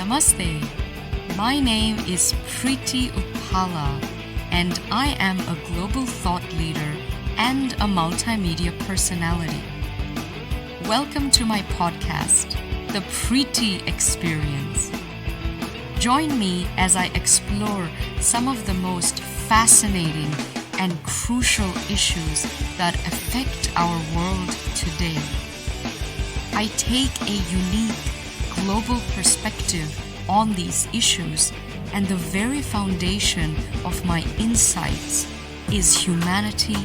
Namaste. My name is Preity Upala, and I am a global thought leader and a multimedia personality. Welcome to my podcast, The Preity Experience. Join me as I explore some of the most fascinating and crucial issues that affect our world today. I take a unique global perspective on these issues, and the very foundation of my insights is humanity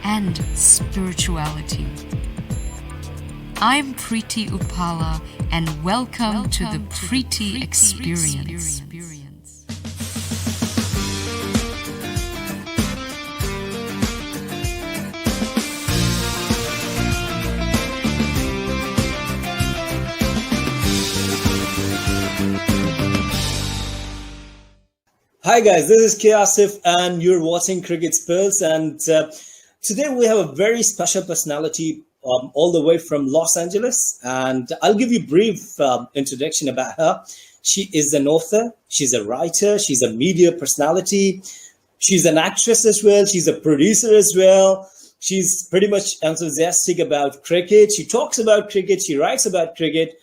and spirituality. I'm Preity Upala, and welcome to the Preity Experience. Hi guys, this is K. Asif and you're watching Cricket Spills, and today we have a very special personality all the way from Los Angeles, and I'll give you a brief introduction about her. She is an author, she's a writer, she's a media personality, she's an actress as well, she's a producer as well. She's pretty much enthusiastic about cricket. She talks about cricket, she writes about cricket.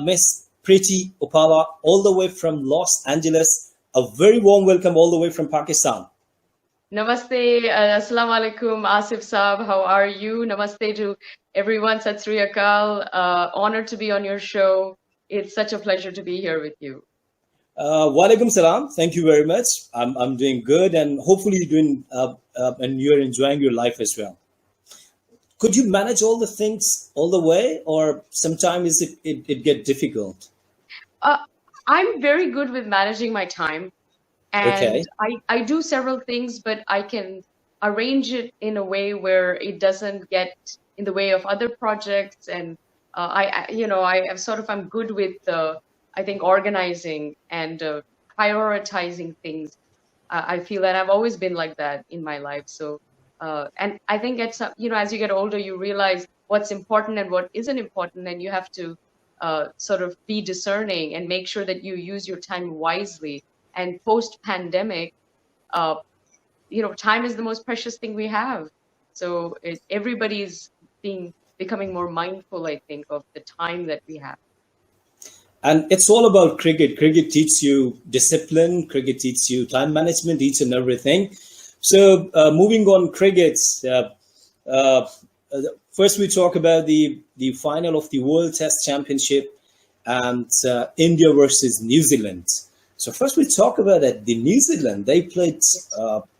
Miss Preity Upala, all the way from Los Angeles. A very warm welcome all the way from Pakistan. Namaste, Assalamu alaikum, Asif Saab, how are you? Namaste to everyone, Sat Sri Akal. Honored to be on your show. It's such a pleasure to be here with you. Walaikum salam. Thank you very much. I'm doing good, and hopefully you're doing and you're enjoying your life as well. Could you manage all the things all the way, or sometimes it get difficult? I'm very good with managing my time, and Okay. I do several things, but I can arrange it in a way where it doesn't get in the way of other projects. And I'm good with I think organizing and prioritizing things. I feel that I've always been like that in my life. So and I think as you get older, you realize what's important and what isn't important, and you have to sort of be discerning and make sure that you use your time wisely. And post-pandemic, time is the most precious thing we have. So everybody's becoming more mindful, I think, of the time that we have. And it's all about cricket. Cricket teaches you discipline. Cricket teaches you time management, each and everything. So moving on, cricket. First, we talk about the final of the World Test Championship and India versus New Zealand. So first, we talk about that. The New Zealand, they played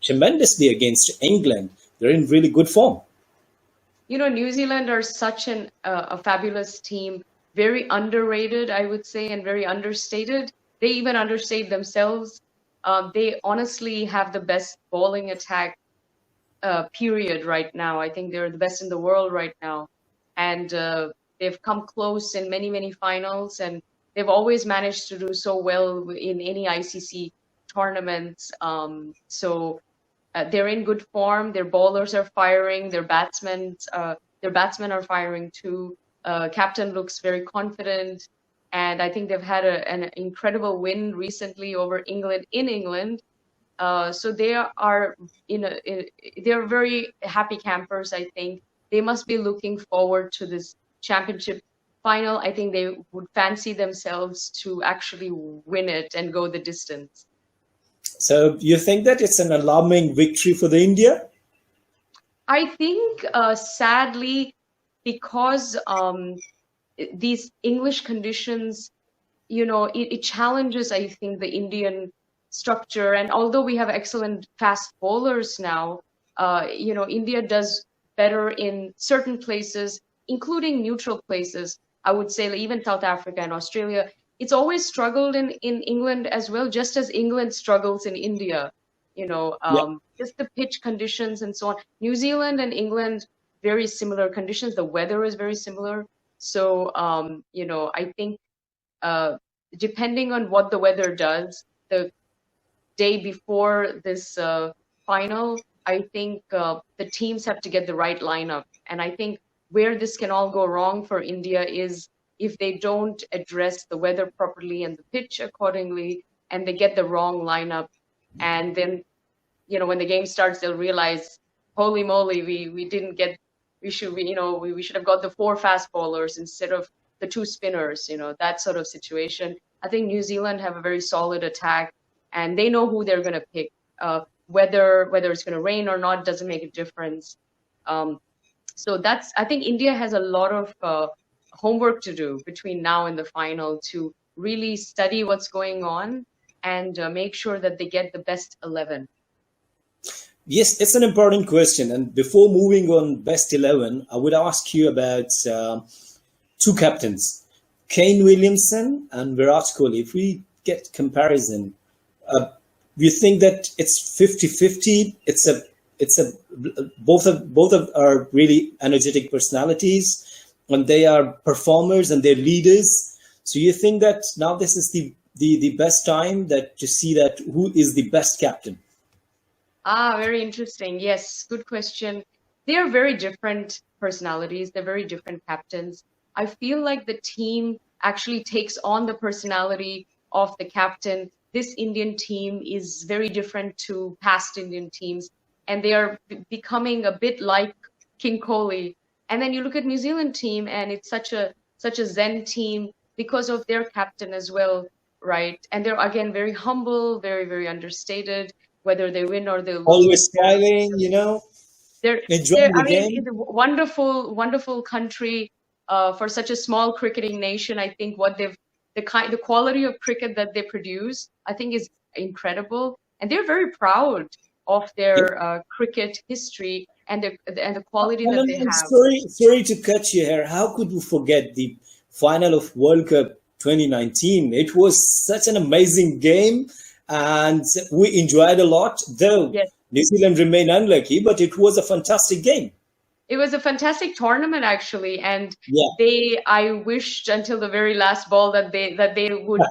tremendously against England. They're in really good form. New Zealand are such a fabulous team, very underrated, I would say, and very understated. They even understate themselves. They honestly have the best bowling attack period right now. I think they're the best in the world right now, and they've come close in many, many finals, and they've always managed to do so well in any ICC tournaments. So they're in good form. Their bowlers are firing. Their batsmen are firing too. Captain looks very confident, and I think they've had an incredible win recently over England in England. So they are they're very happy campers. I think they must be looking forward to this championship final. I think they would fancy themselves to actually win it and go the distance. So you think that it's an alarming victory for the India? I think sadly, because these English conditions, it challenges, I think, the Indian structure. And although we have excellent fast bowlers now, India does better in certain places, including neutral places. I would say even South Africa and Australia. It's always struggled in England as well, just as England struggles in India. Just the pitch conditions and so on. New Zealand and England, very similar conditions. The weather is very similar. So, I think depending on what the weather does, the day before this final, I think the teams have to get the right lineup. And I think where this can all go wrong for India is if they don't address the weather properly and the pitch accordingly, and they get the wrong lineup. And then, when the game starts, they'll realize, holy moly, we didn't get, we should have got the 4 fast bowlers instead of the 2 spinners, that sort of situation. I think New Zealand have a very solid attack, and they know who they're going to pick. Whether it's going to rain or not doesn't make a difference. So I think India has a lot of homework to do between now and the final to really study what's going on and make sure that they get the best 11. Yes, it's an important question. And before moving on best 11, I would ask you about 2 captains, Kane Williamson and Virat Kohli. If we get comparison, you think that it's 50-50? Both are really energetic personalities, and they are performers and they're leaders. So you think that now this is the best time that to see that who is the best captain? Very interesting. Yes, good question. They are very different personalities. They're very different captains. I feel like the team actually takes on the personality of the captain. This Indian team is very different to past Indian teams, and they are becoming a bit like King Kohli. And then you look at New Zealand team, and it's such a zen team because of their captain as well, right? And they're again very humble, very, very understated. Whether they win or they lose, always smiling, They're enjoying the game. It's a wonderful, wonderful country for such a small cricketing nation. I think the quality of cricket that they produce, I think, is incredible, and they're very proud of their cricket history and the quality that they have. Sorry to cut you here. How could we forget the final of World Cup 2019? It was such an amazing game, and we enjoyed a lot. Though Yes. New Zealand remained unlucky, but it was a fantastic game. It was a fantastic tournament, actually, and Yeah. I wished until the very last ball that they would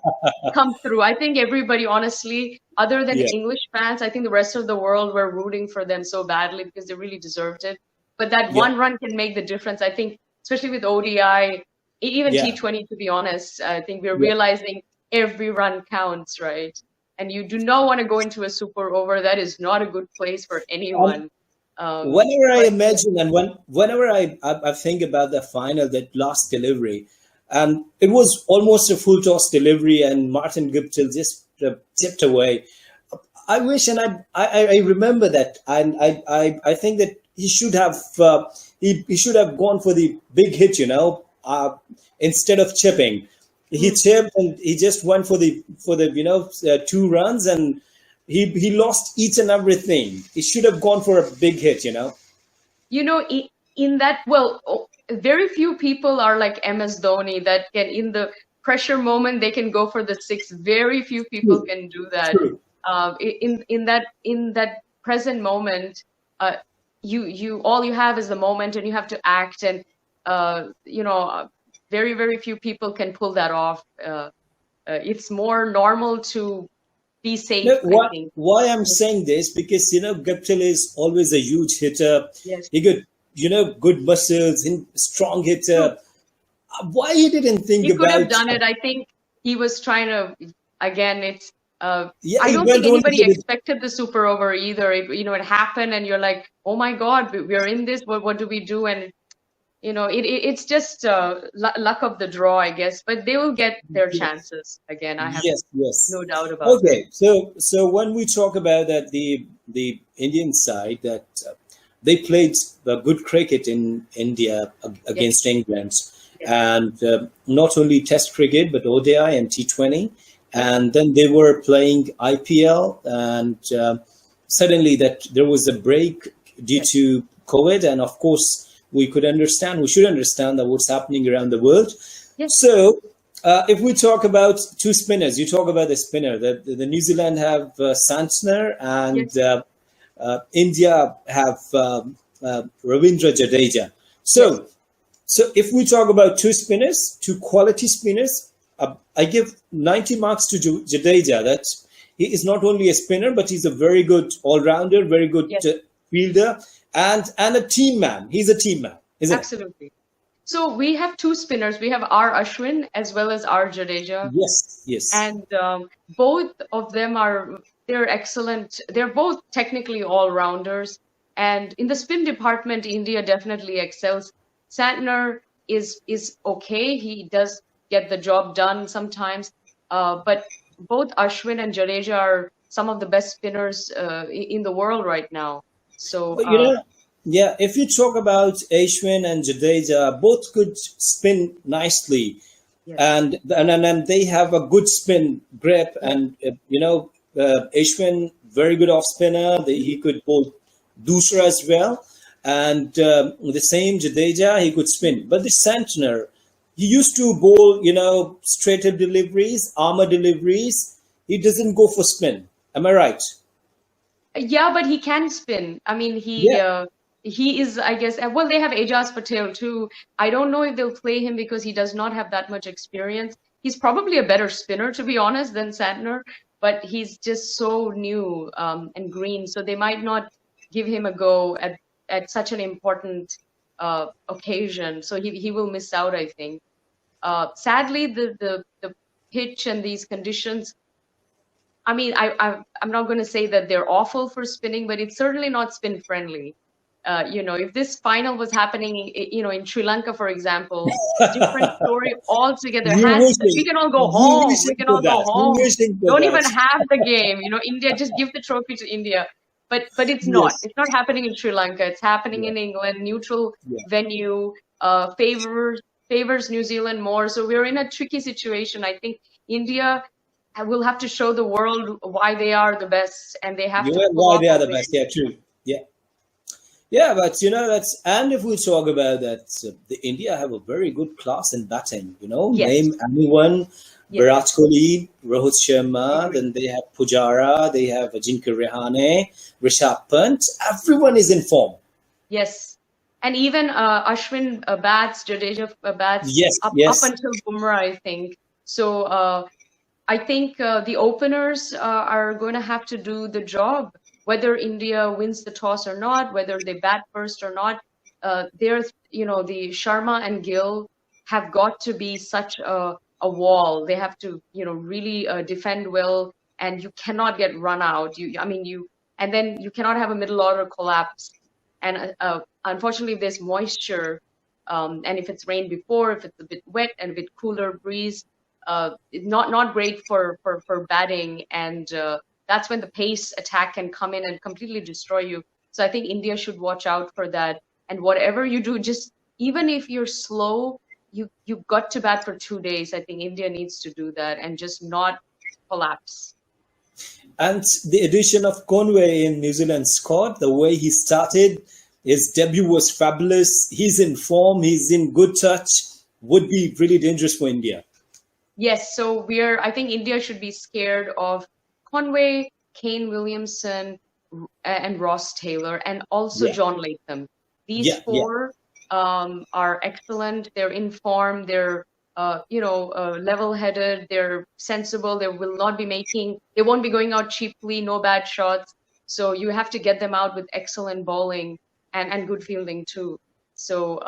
come through. I think everybody, honestly, other than Yeah. English fans, I think the rest of the world were rooting for them so badly because they really deserved it. But that Yeah. one run can make the difference. I think, especially with ODI, even Yeah. T20, to be honest, I think we're Yeah. realizing every run counts, right? And you do not want to go into a super over. That is not a good place for anyone. Whenever I But imagine and whenever I think about the final, that last delivery, and it was almost a full toss delivery, and Martin Guptill just tipped away. I wish, and I remember that, and I think that he should have he should have gone for the big hit, instead of chipping. He chipped and he just went for the 2 runs, and he lost each and everything. He should have gone for a big hit, in that, very few people are like MS Dhoni that can, in the pressure moment, they can go for the 6. Very few people can do that. True. In that present moment, you all you have is the moment, and you have to act, and very, very few people can pull that off. It's more normal to be safe. No, I think. why I'm saying this, because Guptill is always a huge hitter. Yes. He got good muscles and strong hitter. Why he didn't think He about? could have done it. I think he was trying to. Again, it's. Yeah, I he don't went think on to anybody the- expected the super over either. It happened, and you're like, oh my God, we're in this. What do we do? And it's just luck of the draw, I guess. But they will get their chances again. I have Yes. no doubt about Okay, so when we talk about that, the Indian side, that they played good cricket in India against England, and not only Test cricket but ODI and T20, and then they were playing IPL, and suddenly that there was a break due to COVID, and of course we should understand that what's happening around the world. Yes. So. If we talk about 2 spinners, you talk about the spinner. The New Zealand have Santner, and India have Ravindra Jadeja. So if we talk about 2 spinners, 2 quality spinners, I give 90 marks to Jadeja. That he is not only a spinner, but he's a very good all-rounder, very good fielder, and a team man. He's a team man, isn't it? Absolutely. So we have two spinners. We have R. Ashwin as well as R. Jadeja. Yes, yes. And both of them they're excellent. They're both technically all-rounders. And in the spin department, India definitely excels. Santner is okay. He does get the job done sometimes. But both Ashwin and Jadeja are some of the best spinners in the world right now. So But yeah, if you talk about Ashwin and Jadeja, both could spin nicely, yes. and they have a good spin grip, and Ashwin very good off spinner. He could bowl doosra as well, and the same Jadeja he could spin. But the Santner, he used to bowl straight up deliveries, armor deliveries. He doesn't go for spin. Am I right? Yeah, but he can spin. I mean, he is, I guess, well, they have Ajaz Patel too. I don't know if they'll play him because he does not have that much experience. He's probably a better spinner, to be honest, than Santner, but he's just so new and green, so they might not give him a go at such an important occasion. So he will miss out, I think. Sadly, the pitch and these conditions. I mean, I'm not going to say that they're awful for spinning, but it's certainly not spin friendly. If this final was happening, in Sri Lanka, for example, different story altogether. We can all go home. We can all go home. Don't even have the game. India, just give the trophy to India. But it's not. Yes. It's not happening in Sri Lanka. It's happening in England. Neutral venue favors New Zealand more. So we're in a tricky situation. I think India will have to show the world why they are the best, and they have to. Why they are the best? Yeah, true. Yeah, but and if we talk about that, the India have a very good class in batting. Yes. Name anyone, Virat Kohli, Rohit Sharma, then they have Pujara, they have Ajinkya Rahane, Rishabh Pant. Everyone is in form. Yes, and even Ashwin bats, Jadeja bats up until Bumrah, I think. So I think the openers are going to have to do the job, whether India wins the toss or not, whether they bat first or not. The Sharma and Gill have got to be such a wall. They have to, really defend well, and you cannot get run out. And then you cannot have a middle order collapse. And unfortunately, if there's moisture, and if it's rained before, if it's a bit wet and a bit cooler breeze, not great for batting, and that's when the pace attack can come in and completely destroy you. So I think India should watch out for that. And whatever you do, just even if you're slow, you've got to bat for 2 days. I think India needs to do that and just not collapse. And the addition of Conway in New Zealand squad, the way he started, his debut was fabulous. He's in form. He's in good touch. Would be really dangerous for India. Yes, so I think India should be scared of Conway, Kane Williamson, and Ross Taylor, and also John Latham. These four are excellent. They're in form. They're level-headed. They're sensible. They won't be going out cheaply. No bad shots. So you have to get them out with excellent bowling and good fielding too. So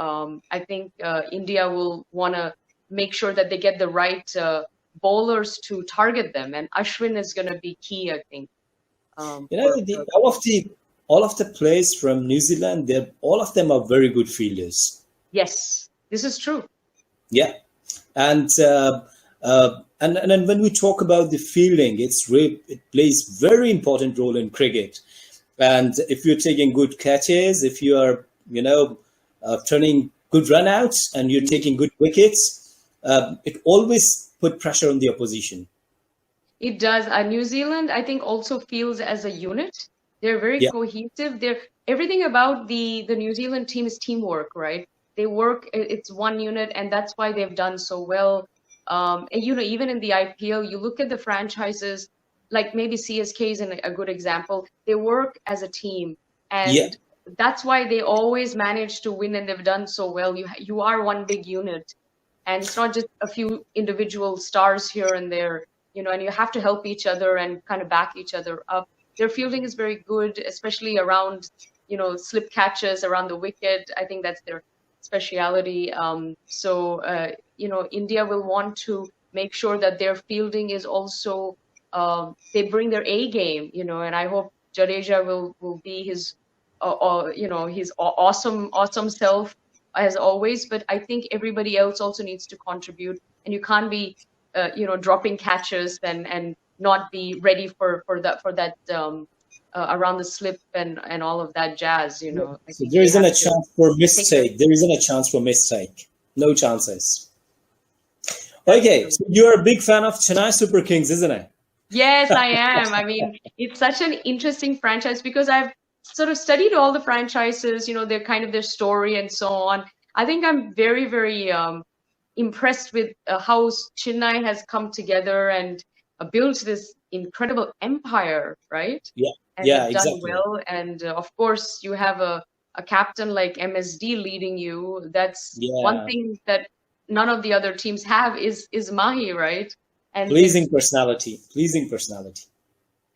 I think India will want to make sure that they get the right bowlers to target them, and Ashwin is going to be key, I think. All of the players from New Zealand, all of them are very good fielders. Yes, this is true. Yeah, and when we talk about the fielding, it plays very important role in cricket. And if you're taking good catches, if you are turning good runouts, and you're taking good wickets, it always put pressure on the opposition. It does. New Zealand, I think, also feels as a unit. They're very cohesive. Everything about the New Zealand team is teamwork, right? They work. It's one unit, and that's why they've done so well. And, even in the IPL, you look at the franchises, like maybe CSK is a good example. They work as a team, and that's why they always manage to win, and they've done so well. You are one big unit. And it's not just a few individual stars here and there, and you have to help each other and kind of back each other up. Their fielding is very good, especially around, slip catches around the wicket. I think that's speciality. India will want to make sure that their fielding is also they bring their A game, and I hope Jadeja will be his his awesome self as always. But I think everybody else also needs to contribute, and you can't be dropping catches and not be ready for that around the slip and all of that jazz. I So think there they isn't have a to chance for take their mistake. There isn't a chance for mistake. No chances. Okay, absolutely. so you're a big fan of Chennai Super Kings, isn't it? Yes, I am. I mean, it's such an interesting franchise because I've sort of studied all the franchises, their kind of their story and so on. I think I'm very, very impressed with how Chennai has come together and built this incredible empire, right? Yeah, And yeah, they've done exactly. well. And of course, you have a captain like MSD leading you. That's one Yeah, thing that none of the other teams have is Mahi, right? And pleasing personality, pleasing personality.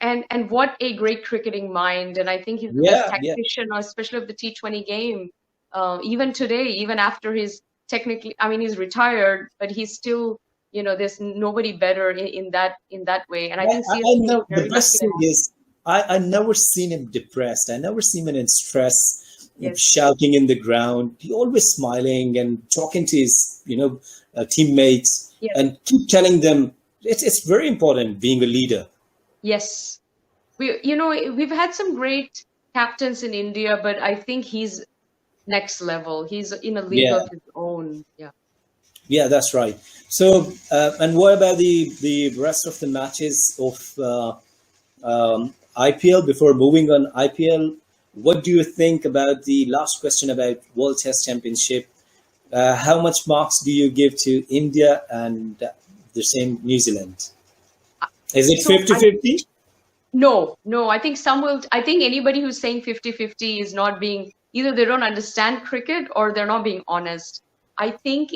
and what a great cricketing mind. And I think he's the best Yeah, yeah. tactician, especially of the T20 game. Even today, even after his technically, I mean, he's retired, but he's still, there's nobody better in that way. And I think I CSK is know the very lucky best to thing have. is I never seen him depressed. I never seen him in stress, Yes, shouting in the ground. He always smiling and talking to his teammates yes, and keep telling them it's very important being a leader. yes. We've had some great captains in India, but I think he's next level. He's in a league Yeah, of his own. Yeah. yeah, that's right. So, and what about the rest of the matches of IPL? Before moving on IPL, what do you think about the last question about World Test Championship? How much marks do you give to India and the same New Zealand? Is it So I 50-50? No, no, I think anybody who's saying 50-50 is not being, either they don't understand cricket or they're not being honest. I think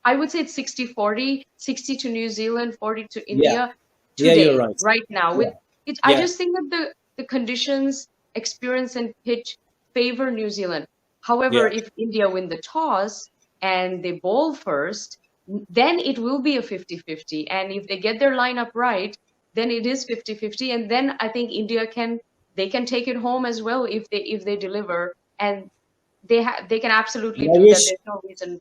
I would say it's 60-40, 60 to New Zealand, 40 to Yeah, India yeah, you're today, right. right now. Yeah, With it, I yeah, just think that the conditions, experience, and pitch favor New Zealand. However, yeah. if India win the toss and they bowl first, then it will be a 50-50. And if they get their lineup right, then it is 50-50. And then I think India they can take it home as well if they deliver. And they can absolutely And I do that. wish There's no reason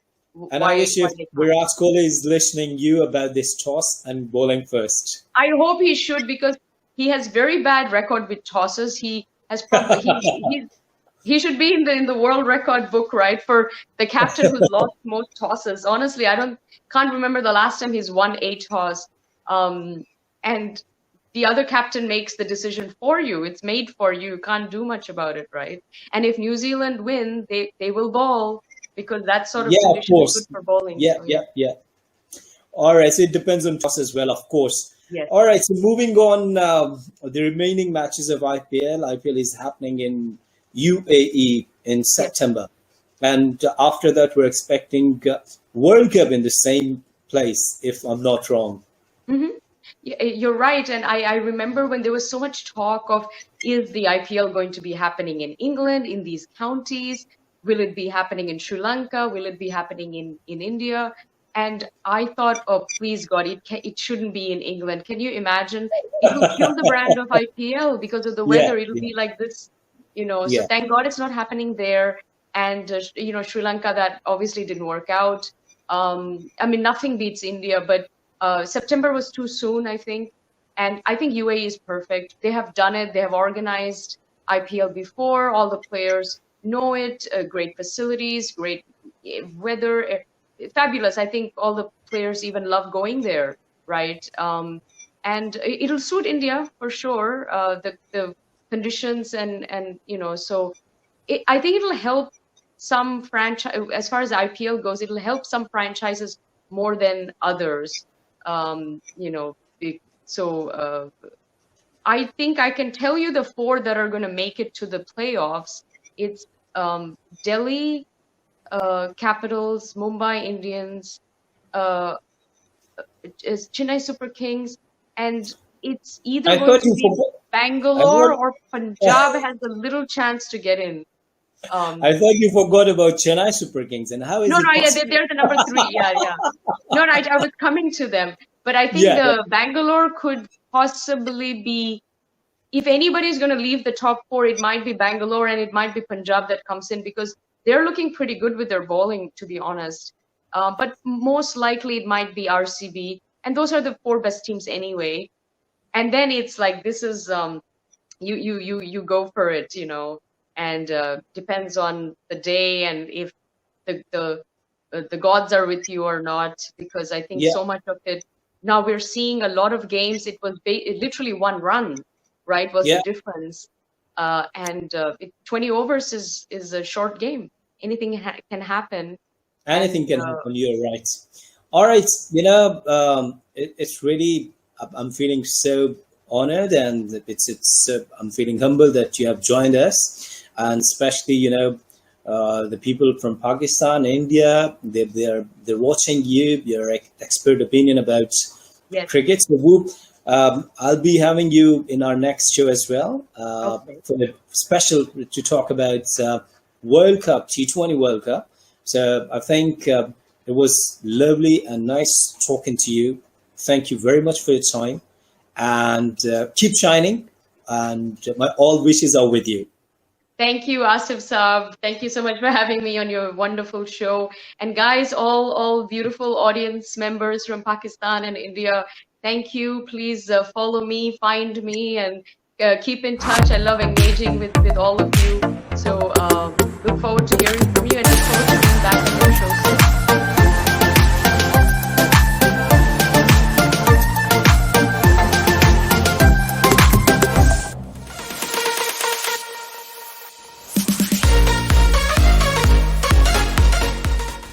and I wish if why they can't. Virat Kohli is listening you about this toss and bowling first. I hope he should, because he has very bad record with tosses. He has probably he should be in the world record book, right, for the captain who's lost most tosses. Honestly, can't remember the last time he's won a toss. And the other captain makes the decision for you. It's made for you. You can't do much about it, right? And if New Zealand win, they will bowl, because that sort of Yeah, of condition is good course. for bowling. Yeah, So yeah, yeah, yeah. All right, so it depends on toss as well, of course. yes, All right, so moving on, the remaining matches of IPL. IPL is happening in UAE in yes. September, and after that, we're expecting World Cup in the same place, if I'm not wrong. hmm You're right. And I remember when there was so much talk of, is the IPL going to be happening in England, in these counties? Will it be happening in Sri Lanka? Will it be happening in India? And I thought, oh, please God, it shouldn't be in England. Can you imagine? It will kill the brand of IPL because of the Yeah, weather. It'll yeah, be like this. So yeah. thank God it's not happening there. And, Sri Lanka, that obviously didn't work out. I mean, nothing beats India, but September was too soon, I think. And I think UAE is perfect. They have done it. They have organized IPL before. All the players know it. Great facilities, great weather, fabulous. I think all the players even love going there, right? And it'll suit India for sure. The conditions and so I think it'll help some franchise, as far as IPL goes. It'll help some franchises more than others. Um, you know, so I think I can tell you the four that are going to make it to the playoffs. It's Delhi Capitals, Mumbai Indians, uh, Chennai Super Kings, and it's either I going thought to you be forgot. I Bangalore thought or Punjab has a little chance to get in. I thought you forgot about Chennai Super Kings. And how is No, it no, yeah, possible? they're the number three. Yeah, yeah. No, no, I was coming to them, but I think Yeah, the Bangalore could possibly be, if anybody's going to leave the top four, it might be Bangalore and it might be Punjab that comes in because they're looking pretty good with their bowling, to be honest. But most likely it might be RCB, and those are the four best teams anyway. And then it's like this is you go for it, you know, and depends on the day and if the gods are with you or not, because I think yeah, so much of it now we're seeing a lot of games. It was literally one run, right? Was the yeah. difference, and 20 overs is a short game. Anything can happen, Anything and can happen. You're right. All right. You know, it's really, I'm feeling so honored, and I'm feeling humble that you have joined us, and especially, you know, the people from Pakistan, India, they're watching you, your expert opinion about yes, cricket. So, Whoop, I'll be having you in our next show as well, okay, for the special to talk about World Cup, T20 World Cup. So I think it was lovely and nice talking to you. Thank you very much for your time, and keep shining. And my all wishes are with you. Thank you, Asif Saab. Thank you so much for having me on your wonderful show. And guys, all beautiful audience members from Pakistan and India, thank you. Please follow me, find me, and keep in touch. I love engaging with all of you. So look forward to hearing from you and look forward to being back on your show soon.